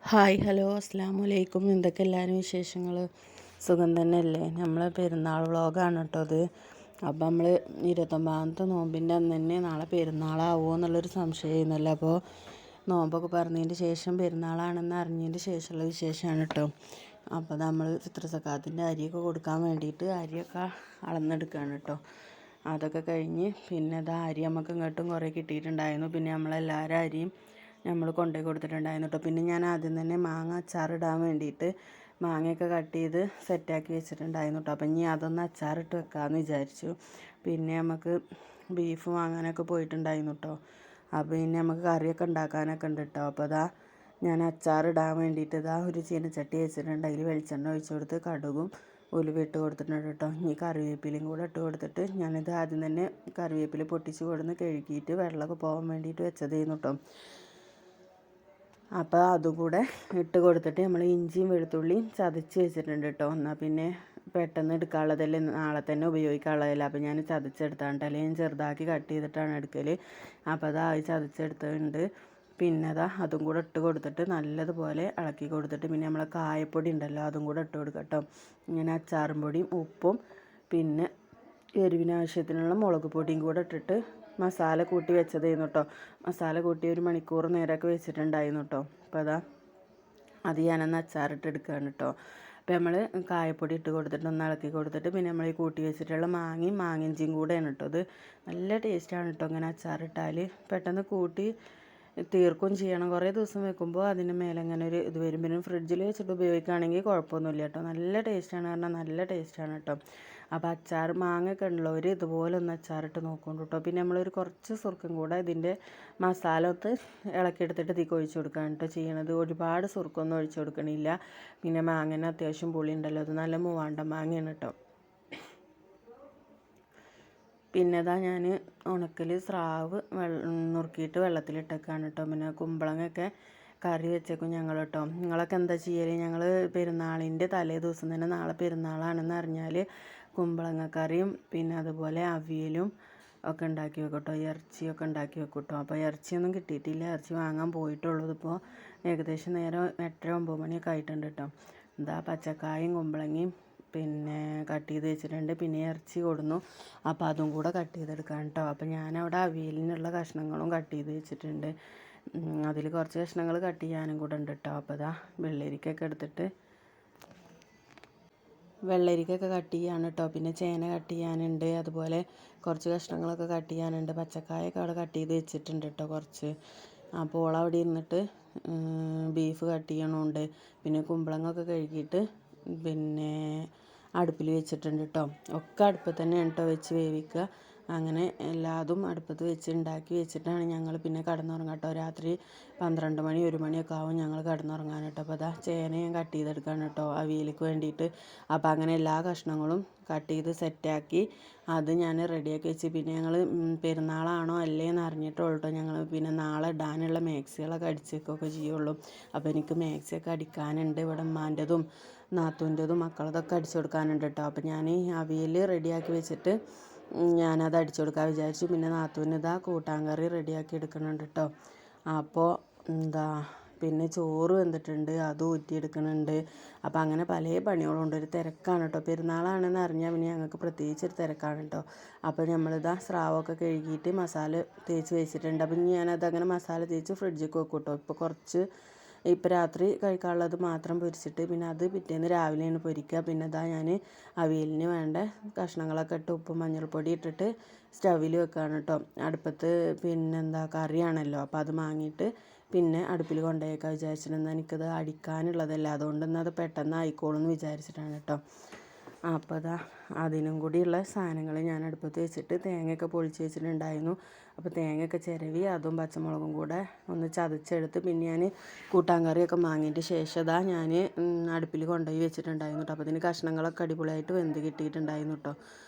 Hi hello അസ്സാം വലൈക്കും. എന്തൊക്കെ എല്ലാവരും വിശേഷങ്ങൾ? സുഖം തന്നെയല്ലേ? നമ്മൾ പെരുന്നാൾ വ്ളോഗാണ് കേട്ടോ അത്. അപ്പം നമ്മൾ 29ാമത്തെ നോമ്പിൻ്റെ അന്ന് തന്നെ നാളെ പെരുന്നാളാവുമോ എന്നുള്ളൊരു സംശയമായിരുന്നല്ലോ. അപ്പോൾ നോമ്പൊക്കെ പറഞ്ഞതിന് ശേഷം പെരുന്നാളാണെന്ന് അറിഞ്ഞതിന് ശേഷമുള്ള വിശേഷമാണ് കേട്ടോ. അപ്പോൾ നമ്മൾ ഫിത്ർ സക്കാത്തിൻ്റെ അരിയൊക്കെ കൊടുക്കാൻ വേണ്ടിയിട്ട് അരിയൊക്കെ അളന്നെടുക്കുകയാണ് കേട്ടോ. അതൊക്കെ കഴിഞ്ഞ് പിന്നെ അരി നമുക്ക് ഇങ്ങോട്ടും കുറേ കിട്ടിയിട്ടുണ്ടായിരുന്നു. പിന്നെ നമ്മളെല്ലാവരും അരിയും നമ്മൾ കൊണ്ടുപോയി കൊടുത്തിട്ടുണ്ടായിരുന്നു കേട്ടോ. പിന്നെ ഞാൻ ആദ്യം തന്നെ മാങ്ങ അച്ചാറിടാൻ വേണ്ടിയിട്ട് മാങ്ങയൊക്കെ കട്ട് ചെയ്ത് സെറ്റാക്കി വെച്ചിട്ടുണ്ടായിരുന്നു കേട്ടോ. അപ്പം ഇനി അതൊന്ന് അച്ചാറിട്ട് വെക്കാമെന്ന് വിചാരിച്ചു. പിന്നെ നമുക്ക് ബീഫ് വാങ്ങാനൊക്കെ പോയിട്ടുണ്ടായിരുന്നു കേട്ടോ. അപ്പോൾ പിന്നെ നമുക്ക് കറിയൊക്കെ ഉണ്ടാക്കാനൊക്കെ ഉണ്ട് കേട്ടോ. അപ്പോൾ ഞാൻ അച്ചാറിടാൻ വേണ്ടിയിട്ട് ഒരു ചീനച്ചട്ടി വെച്ചിട്ടുണ്ട്. അതിൽ വെളിച്ചെണ്ണ ഒഴിച്ച് കൊടുത്ത് കടുകും ഉലുവ ഇട്ട് കൊടുത്തിട്ടുണ്ട് കേട്ടോ. ഈ കറിവേപ്പിലയും കൂടെ ഇട്ട് കൊടുത്തിട്ട് ഞാനിത് ആദ്യം തന്നെ കറിവേപ്പില പൊട്ടിച്ച് കൊടുന്ന് കഴുകിയിട്ട് വെള്ളമൊക്കെ പോകാൻ വേണ്ടിയിട്ട് വെച്ചതായിരുന്നു കേട്ടോ. അപ്പോൾ അതും കൂടെ ഇട്ട് കൊടുത്തിട്ട് നമ്മൾ ഇഞ്ചിയും വെളുത്തുള്ളിയും ചതച്ച് വെച്ചിട്ടുണ്ട് കേട്ടോ. എന്നാൽ പിന്നെ പെട്ടെന്ന് എടുക്കാനുള്ളതല്ലേ, നാളെ തന്നെ ഉപയോഗിക്കാനുള്ളതല്ല. അപ്പോൾ ഞാൻ ചതച്ചെടുത്താണ്, അല്ലെങ്കിൽ ഞാൻ ചെറുതാക്കി കട്ട് ചെയ്തിട്ടാണ് എടുക്കൽ. അപ്പോൾ അതായി ചതച്ചെടുത്തിട്ടുണ്ട്. പിന്നെ അതും കൂടെ ഇട്ട് കൊടുത്തിട്ട് നല്ലതുപോലെ ഇളക്കി കൊടുത്തിട്ട് പിന്നെ നമ്മളെ കായപ്പൊടി ഉണ്ടല്ലോ അതും കൂടെ ഇട്ട് കൊടുക്കാം കേട്ടോ. ഇങ്ങനെ അച്ചാറും പൊടിയും ഉപ്പും പിന്നെ എരിവിനാവശ്യത്തിനുള്ള മുളക് പൊടിയും കൂടെ ഇട്ടിട്ട് മസാല കൂട്ടി വെച്ചതായിരുന്നു കേട്ടോ. മസാല കൂട്ടി 1 മണിക്കൂർ നേരമൊക്കെ വെച്ചിട്ടുണ്ടായിരുന്നു കേട്ടോ. അപ്പോൾ അത് ഞാനൊന്ന് അച്ചാറിട്ട് എടുക്കുകയാണ് കേട്ടോ. അപ്പോൾ നമ്മൾ കായപ്പൊടി ഇട്ട് കൊടുത്തിട്ട് ഒന്ന് ഇളക്കി കൊടുത്തിട്ട് പിന്നെ നമ്മൾ ഈ കൂട്ടി വെച്ചിട്ടുള്ള മാങ്ങഞ്ചിയും കൂടെയാണ് കേട്ടോ. അത് നല്ല ടേസ്റ്റാണ് കേട്ടോ. ഇങ്ങനെ അച്ചാറിട്ടാൽ പെട്ടെന്ന് കൂട്ടി തീർക്കും ചെയ്യണം. കുറേ ദിവസം വെക്കുമ്പോൾ അതിന് മേലെ ഇങ്ങനെ ഒരു ഇത് വരും. പിന്നെ ഫ്രിഡ്ജിൽ വെച്ചിട്ട് ഉപയോഗിക്കുകയാണെങ്കിൽ കുഴപ്പമൊന്നുമില്ല കേട്ടോ. നല്ല ടേസ്റ്റാണ്, പറഞ്ഞാൽ നല്ല ടേസ്റ്റാണ് കേട്ടോ. അപ്പോൾ അച്ചാർ മാങ്ങയൊക്കെ ഉള്ളവർ ഇതുപോലെ ഒന്ന് അച്ചാറിട്ട് നോക്കുന്നുണ്ട് കേട്ടോ. പിന്നെ നമ്മളൊരു കുറച്ച് സുർക്കും കൂടെ ഇതിൻ്റെ മസാല ഒന്ന് ഇളക്കിയെടുത്തിട്ട് ഇതിലേക്ക് ഒഴിച്ച് കൊടുക്കുകയാണ് കേട്ടോ ചെയ്യണത്. ഒരുപാട് സുർക്കൊന്നും ഒഴിച്ച് കൊടുക്കണില്ല. പിന്നെ മാങ്ങനെ അത്യാവശ്യം പുളി ഉണ്ടല്ലോ, അത് നല്ല മൂവാണ്ട മാങ്ങയാണ് കേട്ടോ. പിന്നെ ഞാൻ ഉണക്കൽ സ്രാവ് നുറുക്കിയിട്ട് വെള്ളത്തിലിട്ടേക്കാണ് കേട്ടോ. പിന്നെ കുമ്പളങ്ങയൊക്കെ കറി വെച്ചേക്കും ഞങ്ങൾ കേട്ടോ. നിങ്ങളൊക്കെ എന്താ ചെയ്യൽ? ഞങ്ങൾ പെരുന്നാളിൻ്റെ തലേ ദിവസം തന്നെ, നാളെ പെരുന്നാളാണെന്ന് അറിഞ്ഞാൽ കുമ്പളങ്ങ കറിയും പിന്നെ അതുപോലെ അവിയലും ഒക്കെ ഉണ്ടാക്കി വെക്കും കേട്ടോ. ഇറച്ചിയൊക്കെ ഉണ്ടാക്കി വെക്കും കേട്ടോ. അപ്പോൾ ഇറച്ചിയൊന്നും കിട്ടിയിട്ടില്ല, ഇറച്ചി വാങ്ങാൻ പോയിട്ടുള്ളത്. ഇപ്പോൾ ഏകദേശം നേരം 8-9 മണിയൊക്കെ ആയിട്ടുണ്ട് കേട്ടോ. പച്ചക്കായും കുമ്പളങ്ങയും പിന്നെ കട്ട് ചെയ്ത് വെച്ചിട്ടുണ്ട്. പിന്നെ ഇറച്ചി കൊടുന്നു. അപ്പോൾ അതും കൂടെ കട്ട് ചെയ്തെടുക്കാം കേട്ടോ. അപ്പോൾ ഞാനവിടെ അവിയലിനുള്ള കഷ്ണങ്ങളും കട്ട് ചെയ്ത് വെച്ചിട്ടുണ്ട്. അതിൽ കുറച്ച് കഷ്ണങ്ങൾ കട്ട് ചെയ്യാനും കൂടെ ഉണ്ട് കേട്ടോ. അപ്പോൾ വെള്ളരിക്കൊക്കെ എടുത്തിട്ട് വെള്ളരിക്കൊക്കെ കട്ട് ചെയ്യാണ് കേട്ടോ. പിന്നെ ചേന കട്ട് ചെയ്യാനുണ്ട്. അതുപോലെ കുറച്ച് കഷ്ണങ്ങളൊക്കെ കട്ട് ചെയ്യാനുണ്ട്. പച്ചക്കായൊക്കെ അവിടെ കട്ട് ചെയ്ത് വെച്ചിട്ടുണ്ട് കേട്ടോ കുറച്ച്. അപ്പോൾ ഓളവിടെ ഇരുന്നിട്ട് ബീഫ് കട്ട് ചെയ്യണമുണ്ട്. പിന്നെ കുമ്പളങ്ങൊക്കെ കഴുകിയിട്ട് പിന്നെ അടുപ്പിൽ വെച്ചിട്ടുണ്ട് കേട്ടോ. ഒക്കെ അടുപ്പത്ത് തന്നെയാണ് കേട്ടോ വെച്ച് വേവിക്കുക. അങ്ങനെ എല്ലാതും അടുപ്പത്ത് വെച്ച് ഉണ്ടാക്കി വെച്ചിട്ടാണ് ഞങ്ങൾ പിന്നെ കിടന്നുറങ്ങാം കേട്ടോ. രാത്രി 12 മണി 1 മണിയൊക്കെ ആവും ഞങ്ങൾ കിടന്നുറങ്ങാൻ കേട്ടോ. അപ്പോൾ ചേന ഞാൻ കട്ട് ചെയ്തെടുക്കുകയാണ് കേട്ടോ അവിയലിക്ക് വേണ്ടിയിട്ട്. അപ്പോൾ അങ്ങനെ എല്ലാ കഷ്ണങ്ങളും കട്ട് ചെയ്ത് സെറ്റാക്കി അത് ഞാൻ റെഡിയാക്കി വെച്ച് പിന്നെ ഞങ്ങൾ പെരുന്നാളാണോ അല്ലേന്ന് അറിഞ്ഞിട്ടുള്ളൂ കേട്ടോ. ഞങ്ങൾ പിന്നെ നാളെ ഇടാനുള്ള മാക്സികളൊക്കെ അടിച്ചേക്കൊക്കെ ചെയ്യുള്ളൂ. അപ്പോൾ എനിക്ക് മാക്സിയൊക്കെ അടിക്കാനുണ്ട്. ഇവിടെ ഉമ്മാൻ്റെതും നാത്തൂൻ്റെതും മക്കളതൊക്കെ അടിച്ചു കൊടുക്കാനുണ്ട് കേട്ടോ. അപ്പോൾ ഞാൻ അവിയൽ റെഡിയാക്കി വെച്ചിട്ട് ഞാനത് അടിച്ചു കൊടുക്കാൻ വിചാരിച്ചു. പിന്നെ നാത്തൂന് കൂട്ടാൻ കറി റെഡിയാക്കി എടുക്കുന്നുണ്ട് കേട്ടോ. അപ്പോൾ പിന്നെ ചോറ് വെന്തിട്ടുണ്ട്, അത് ഊറ്റിയെടുക്കുന്നുണ്ട്. അപ്പോൾ അങ്ങനെ പല പണികളുണ്ട്. ഒരു തിരക്കാണ് കേട്ടോ. പെരുന്നാളാണെന്ന് അറിഞ്ഞാൽ പിന്നെ ഞങ്ങൾക്ക് പ്രത്യേകിച്ചൊരു തിരക്കാണ് കേട്ടോ. അപ്പോൾ നമ്മളിതാ സ്രാവൊക്കെ കഴുകിയിട്ട് മസാല തേച്ച് വെച്ചിട്ടുണ്ട്. അപ്പം ഞാനതങ്ങനെ മസാല തേച്ച് ഫ്രിഡ്ജിലേക്ക് വെക്കും കേട്ടോ. ഇപ്പോൾ രാത്രി കഴിക്കാനുള്ളത് മാത്രം പൊരിച്ചിട്ട് പിന്നെ അത് പിറ്റേന്ന് രാവിലെയാണ് പൊരിക്കുക. പിന്നെ ഞാൻ അവിയലിന് വേണ്ട കഷ്ണങ്ങളൊക്കെ ഇട്ട് ഉപ്പും മഞ്ഞൾപ്പൊടി ഇട്ടിട്ട് സ്റ്റവിൽ വെക്കുകയാണ് കേട്ടോ. അടുപ്പത്ത് കറിയാണല്ലോ. അപ്പോൾ അത് വാങ്ങിയിട്ട് പിന്നെ അടുപ്പിൽ കൊണ്ടുപോയേക്കാൻ വിചാരിച്ചിട്ടുണ്ട്. എനിക്കത് അടിക്കാനുള്ളതല്ല, അതുകൊണ്ട് അത് പെട്ടെന്ന് ആയിക്കോളും എന്ന് വിചാരിച്ചിട്ടാണ് കേട്ടോ. അപ്പോൾ അതിനും കൂടിയുള്ള സാധനങ്ങൾ ഞാൻ അടുപ്പത്ത് വെച്ചിട്ട് തേങ്ങയൊക്കെ പൊളിച്ച് വെച്ചിട്ടുണ്ടായിരുന്നു. അപ്പോൾ തേങ്ങയൊക്കെ ചിരവി അതും പച്ചമുളകും കൂടെ ഒന്ന് ചതച്ചെടുത്ത് പിന്നെ ഞാൻ കൂട്ടാൻ കറിയൊക്കെ വാങ്ങിയിട്ട് ശേഷം ഞാൻ അടുപ്പിൽ കൊണ്ടുപോയി വെച്ചിട്ടുണ്ടായിരുന്നു കേട്ടോ. അപ്പോൾ ഇതിന് കഷ്ണങ്ങളൊക്കെ അടിപൊളിയായിട്ട് വെന്ത് കിട്ടിയിട്ടുണ്ടായിരുന്നു കേട്ടോ.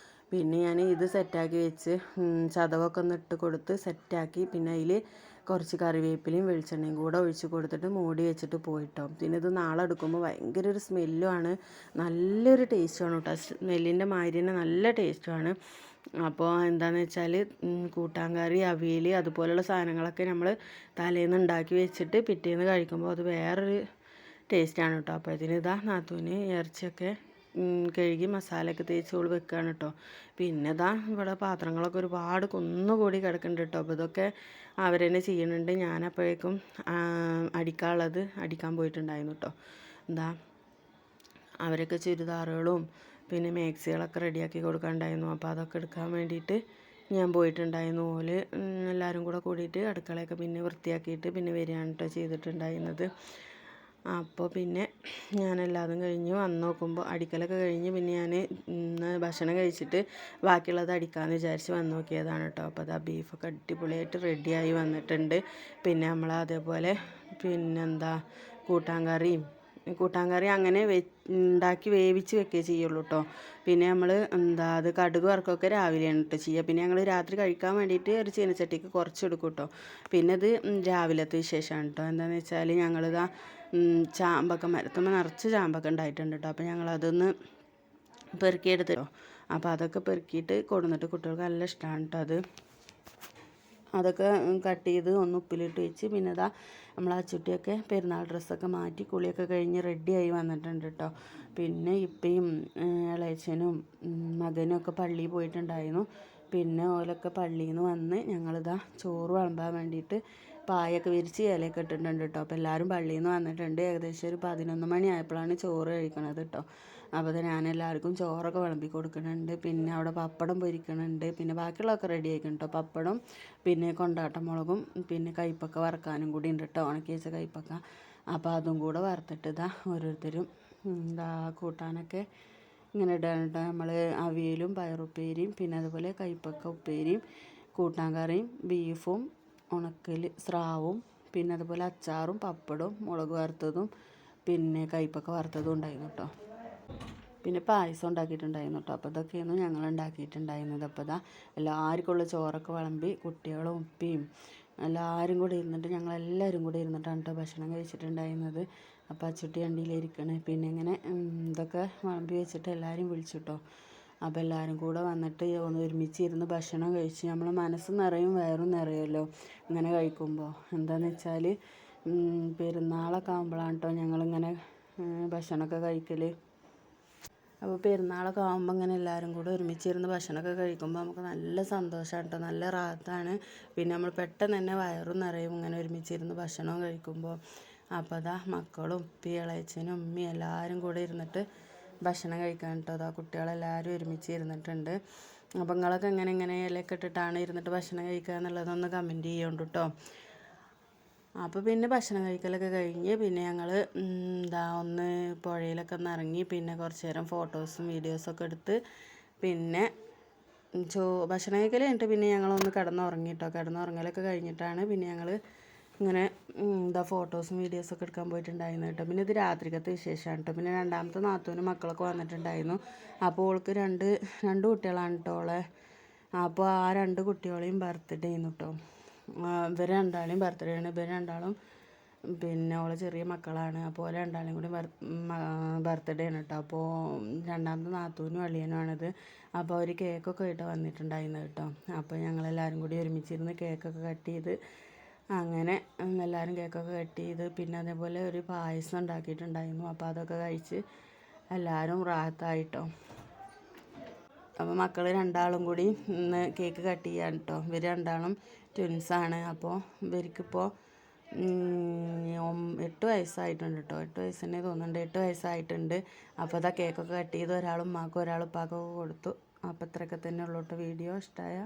പിന്നെ ഞാൻ ഇത് സെറ്റാക്കി വെച്ച് ചതവൊക്കെ ഒന്ന് ഇട്ട് കൊടുത്ത് സെറ്റാക്കി പിന്നെ അതിൽ കുറച്ച് കറിവേപ്പിലയും വെളിച്ചെണ്ണയും കൂടെ ഒഴിച്ച് കൊടുത്തിട്ട് മൂടി വെച്ചിട്ട് പോയിട്ടോ. പിന്നെ ഇത് നാളെ എടുക്കുമ്പോൾ ഭയങ്കര ഒരു സ്മെല്ലുമാണ്, നല്ലൊരു ടേസ്റ്റുമാണ് കേട്ടോ. സ്മെല്ലിൻ്റെ മാതിരി തന്നെ നല്ല ടേസ്റ്റുമാണ്. അപ്പോൾ എന്താണെന്ന് വെച്ചാൽ കൂട്ടാൻ കറി അവിയൽ അതുപോലെയുള്ള സാധനങ്ങളൊക്കെ നമ്മൾ തലേന്ന് ഉണ്ടാക്കി വെച്ചിട്ട് പിറ്റേന്ന് കഴിക്കുമ്പോൾ അത് വേറൊരു ടേസ്റ്റാണ് കേട്ടോ. അപ്പോൾ ഇതിനിതാ നാത്തൂന് ഇറച്ചിയൊക്കെ കഴുകി മസാലയൊക്കെ തേച്ച് ഓള് വെക്കുകയാണ് കേട്ടോ. പിന്നെ ഇതാ ഇവിടെ പാത്രങ്ങളൊക്കെ ഒരുപാട് കുന്നുകൂടി കിടക്കുന്നുണ്ട് കേട്ടോ. അപ്പോൾ ഇതൊക്കെ അവർ തന്നെ ചെയ്യുന്നുണ്ട്. ഞാനപ്പോഴേക്കും അടിക്കാനുള്ളത് അടിക്കാൻ പോയിട്ടുണ്ടായിരുന്നു കേട്ടോ. എന്താ അവരൊക്കെ ചുരിദാറുകളും പിന്നെ മാക്സികളൊക്കെ റെഡിയാക്കി കൊടുക്കാനുണ്ടായിരുന്നു. അപ്പോൾ അതൊക്കെ എടുക്കാൻ വേണ്ടിയിട്ട് ഞാൻ പോയിട്ടുണ്ടായിരുന്നു. ഓല് എല്ലാവരും കൂടെ കൂടിയിട്ട് അടുക്കളയൊക്കെ പിന്നെ വൃത്തിയാക്കിയിട്ട് പിന്നെ വരികയാണ് കേട്ടോ ചെയ്തിട്ടുണ്ടായിരുന്നത്. അപ്പോൾ പിന്നെ ഞാനെല്ലാതും കഴിഞ്ഞ് വന്ന് നോക്കുമ്പോൾ അടിക്കലൊക്കെ കഴിഞ്ഞ് പിന്നെ ഞാൻ ഭക്ഷണം കഴിച്ചിട്ട് ബാക്കിയുള്ളത് അടിക്കാമെന്ന് വിചാരിച്ച് വന്ന് നോക്കിയതാണ് കേട്ടോ. അപ്പോൾ അത് ആ ബീഫൊക്കെ അടിപൊളിയായിട്ട് റെഡിയായി വന്നിട്ടുണ്ട്. പിന്നെ നമ്മൾ അതേപോലെ പിന്നെന്താ കൂട്ടാൻ കറി അങ്ങനെ ഉണ്ടാക്കി വേവിച്ച് വെക്കുകയെ ചെയ്യുള്ളൂ കേട്ടോ. പിന്നെ നമ്മൾ അത് കടുക് വറക്കൊക്കെ രാവിലെയാണ് കേട്ടോ ചെയ്യുക. പിന്നെ ഞങ്ങൾ രാത്രി കഴിക്കാൻ വേണ്ടിയിട്ട് ഒരു ചീനച്ചട്ടിക്ക് കുറച്ചെടുക്കും കേട്ടോ. പിന്നെ ഇത് രാവിലത്തെ വിശേഷമാണ് കേട്ടോ. എന്താണെന്ന് വെച്ചാൽ ഞങ്ങളിതാ ചാമ്പൊക്കെ മരത്തുമ്പോൾ നിറച്ച് ചാമ്പൊക്കെ ഉണ്ടായിട്ടുണ്ട് കേട്ടോ. അപ്പോൾ ഞങ്ങളതൊന്ന് പെറുക്കിയെടുത്തോ. അപ്പോൾ അതൊക്കെ പെറുക്കിയിട്ട് കൊടുന്നിട്ട് കുട്ടികൾക്ക് നല്ല ഇഷ്ടമാണ് കേട്ടോ. അതൊക്കെ കട്ട് ചെയ്ത് ഒന്ന് ഉപ്പിലിട്ട് വെച്ച് പിന്നെ ഇതാ നമ്മൾ ആ ചുട്ടിയൊക്കെ പെരുന്നാൾ ഡ്രസ്സൊക്കെ മാറ്റി കുളിയൊക്കെ കഴിഞ്ഞ് റെഡിയായി വന്നിട്ടുണ്ട് കേട്ടോ. പിന്നെ ഇപ്പയും ഇളയച്ചനും മകനും ഒക്കെ പള്ളിയിൽ പോയിട്ടുണ്ടായിരുന്നു. പിന്നെ ഓലൊക്കെ പള്ളിയിൽ നിന്ന് വന്ന് ഞങ്ങളിതാ ചോറ് വിളമ്പാൻ വേണ്ടിയിട്ട് പായൊക്കെ വിരിച്ച് ഇലയൊക്കെ ഇട്ടിട്ടുണ്ട് കേട്ടോ. അപ്പോൾ എല്ലാവരും പള്ളിയിൽ നിന്ന് വന്നിട്ടുണ്ട്. ഏകദേശം ഒരു 11 മണി ആയപ്പോഴാണ് ചോറ് കഴിക്കണത് കേട്ടോ. അപ്പോൾ ഞാൻ എല്ലാവർക്കും ചോറൊക്കെ വിളമ്പി കൊടുക്കുന്നുണ്ട്. പിന്നെ അവിടെ പപ്പടം പൊരിക്കണുണ്ട്. പിന്നെ ബാക്കിയുള്ളതൊക്കെ റെഡി ആയിക്കണം കേട്ടോ. പപ്പടം പിന്നെ കൊണ്ടാട്ടമുളകും പിന്നെ കയ്പ്പക്ക വറക്കാനും കൂടി ഉണ്ട് കേട്ടോ. ഉണക്കി വെച്ച കയ്പ്പക്ക. അപ്പോൾ അതും കൂടെ വറുത്തിട്ട് ഇതാ ഓരോരുത്തരും കൂട്ടാനൊക്കെ ഇങ്ങനെ ഇടാൻ കേട്ടോ. നമ്മൾ അവിയലും പയറുപ്പേരിയും പിന്നെ അതുപോലെ കയ്പ്പക്ക ഉപ്പേരിയും കൂട്ടാൻ കറിയും ബീഫും ഉണക്കൽ സ്രാവും പിന്നെ അതുപോലെ അച്ചാറും പപ്പടവും മുളക് വറുത്തതും പിന്നെ കയ്പ്പക്ക വറുത്തതും ഉണ്ടായിരുന്നു കേട്ടോ. പിന്നെ പായസം ഉണ്ടാക്കിയിട്ടുണ്ടായിരുന്നു കേട്ടോ. അപ്പോൾ ഇതൊക്കെയായിരുന്നു ഞങ്ങൾ ഉണ്ടാക്കിയിട്ടുണ്ടായിരുന്നത്. അപ്പോൾ ഇതാ എല്ലാവർക്കും ഉള്ള ചോറൊക്കെ വിളമ്പി കുട്ടികളും ഉപ്പയും എല്ലാവരും കൂടി ഇരുന്നിട്ട് ഞങ്ങളെല്ലാവരും കൂടി ഇരുന്നിട്ടാണ് കേട്ടോ ഭക്ഷണം കഴിച്ചിട്ടുണ്ടായിരുന്നത്. അപ്പോൾ അച്ചുട്ടി വണ്ടിയിലിരിക്കണേ. പിന്നെ ഇങ്ങനെ ഇതൊക്കെ വിളമ്പി വെച്ചിട്ട് എല്ലാവരും വിളിച്ചു കേട്ടോ. അപ്പോൾ എല്ലാവരും കൂടെ വന്നിട്ട് ഒന്ന് ഒരുമിച്ചിരുന്ന് ഭക്ഷണം കഴിച്ച് നമ്മളെ മനസ്സ് നിറയും വയറും നിറയുമല്ലോ ഇങ്ങനെ കഴിക്കുമ്പോൾ. എന്താണെന്ന് വെച്ചാൽ പെരുന്നാളൊക്കെ ആകുമ്പോഴാണ് കേട്ടോ ഞങ്ങളിങ്ങനെ ഭക്ഷണമൊക്കെ കഴിക്കൽ. അപ്പോൾ പെരുന്നാളൊക്കെ ആകുമ്പോൾ ഇങ്ങനെ എല്ലാവരും കൂടെ ഒരുമിച്ചിരുന്ന് ഭക്ഷണമൊക്കെ കഴിക്കുമ്പോൾ നമുക്ക് നല്ല സന്തോഷമാണ് കേട്ടോ. നല്ല റാഹത്താണ്. പിന്നെ നമ്മൾ പെട്ടെന്ന് തന്നെ വയറും നിറയും ഇങ്ങനെ ഒരുമിച്ചിരുന്ന് ഭക്ഷണവും കഴിക്കുമ്പോൾ. അപ്പോൾ അതാ മക്കളും ഉപ്പി ഇളയച്ചനും ഉമ്മയും എല്ലാവരും കൂടെ ഇരുന്നിട്ട് ഭക്ഷണം കഴിക്കാൻ കേട്ടോ. അതാ കുട്ടികളെല്ലാവരും ഒരുമിച്ച് ഇരുന്നിട്ടുണ്ട്. അപ്പോൾ നിങ്ങളൊക്കെ ഇങ്ങനെ ഇലയൊക്കെ ഇട്ടിട്ടാണ് ഇരുന്നിട്ട് ഭക്ഷണം കഴിക്കുക എന്നുള്ളതൊന്ന് കമൻറ്റ് ചെയ്യുന്നുണ്ട് കേട്ടോ. അപ്പോൾ പിന്നെ ഭക്ഷണം കഴിക്കലൊക്കെ കഴിഞ്ഞ് പിന്നെ ഞങ്ങൾ ഒന്ന് പുഴയിലൊക്കെ ഒന്ന് ഇറങ്ങി പിന്നെ കുറച്ച് നേരം ഫോട്ടോസും വീഡിയോസൊക്കെ എടുത്ത് പിന്നെ ഭക്ഷണം കഴിക്കൽ കഴിഞ്ഞിട്ട് പിന്നെ ഞങ്ങളൊന്ന് കിടന്നുറങ്ങി കേട്ടോ. കിടന്നുറങ്ങലൊക്കെ കഴിഞ്ഞിട്ടാണ് പിന്നെ ഞങ്ങൾ ഇങ്ങനെ ഫോട്ടോസും വീഡിയോസൊക്കെ എടുക്കാൻ പോയിട്ടുണ്ടായിരുന്നു കേട്ടോ. പിന്നെ ഇത് രാത്രിക്കത്തെ വിശേഷമാണ് കേട്ടോ. പിന്നെ രണ്ടാമത്തെ നാത്തൂനും മക്കളൊക്കെ വന്നിട്ടുണ്ടായിരുന്നു. അപ്പോൾ ഓൾക്ക് രണ്ട് കുട്ടികളാണ് കേട്ടോ ഓളെ. അപ്പോൾ ആ 2 കുട്ടികളെയും ബർത്ത്ഡേ ആയിരുന്നു കേട്ടോ. ഇവർ രണ്ടാളെയും ബർത്ത്ഡേ ആണ്. ഇവർ രണ്ടാളും പിന്നെ ഓളെ ചെറിയ മക്കളാണ്. അപ്പോൾ ഓലെ രണ്ടാളെയും കൂടി ബർത്ത്ഡേ ആണ് കേട്ടോ. അപ്പോൾ രണ്ടാമത്തെ നാത്തൂനും അളിയനുമാണിത്. അപ്പോൾ അവർ കേക്കൊക്കെ ആയിട്ട് വന്നിട്ടുണ്ടായിരുന്നു കേട്ടോ. അപ്പോൾ ഞങ്ങളെല്ലാവരും കൂടി ഒരുമിച്ചിരുന്ന് കേക്കൊക്കെ കട്ട് ചെയ്ത് അങ്ങനെ എല്ലാവരും കേക്കൊക്കെ കട്ട് ചെയ്ത് പിന്നെ അതേപോലെ ഒരു പായസം ഉണ്ടാക്കിയിട്ടുണ്ടായിരുന്നു. അപ്പോൾ അതൊക്കെ കഴിച്ച് എല്ലാവരും റാഹത്തായിട്ടോ. അപ്പോൾ മക്കൾ രണ്ടാളും കൂടി ഇന്ന് കേക്ക് കട്ട് ചെയ്യാൻ കേട്ടോ. ഇവർ രണ്ടാളും ട്വിൻസാണ്. അപ്പോൾ ഇവർക്കിപ്പോൾ 8 വയസ്സായിട്ടുണ്ട് കേട്ടോ. 8 വയസ്സ് തന്നെ തോന്നുന്നുണ്ട്. 8 വയസ്സായിട്ടുണ്ട്. അപ്പോൾ അതാ കേക്കൊക്കെ കട്ട് ചെയ്ത് ഒരാൾ ഉമ്മാക്കും ഒരാൾ ഉപ്പാക്കൊക്കെ കൊടുത്തു. അപ്പോൾ ഇത്രയൊക്കെ തന്നെ ഉള്ളൂ കേട്ടോ. വീഡിയോ ഇഷ്ടമായ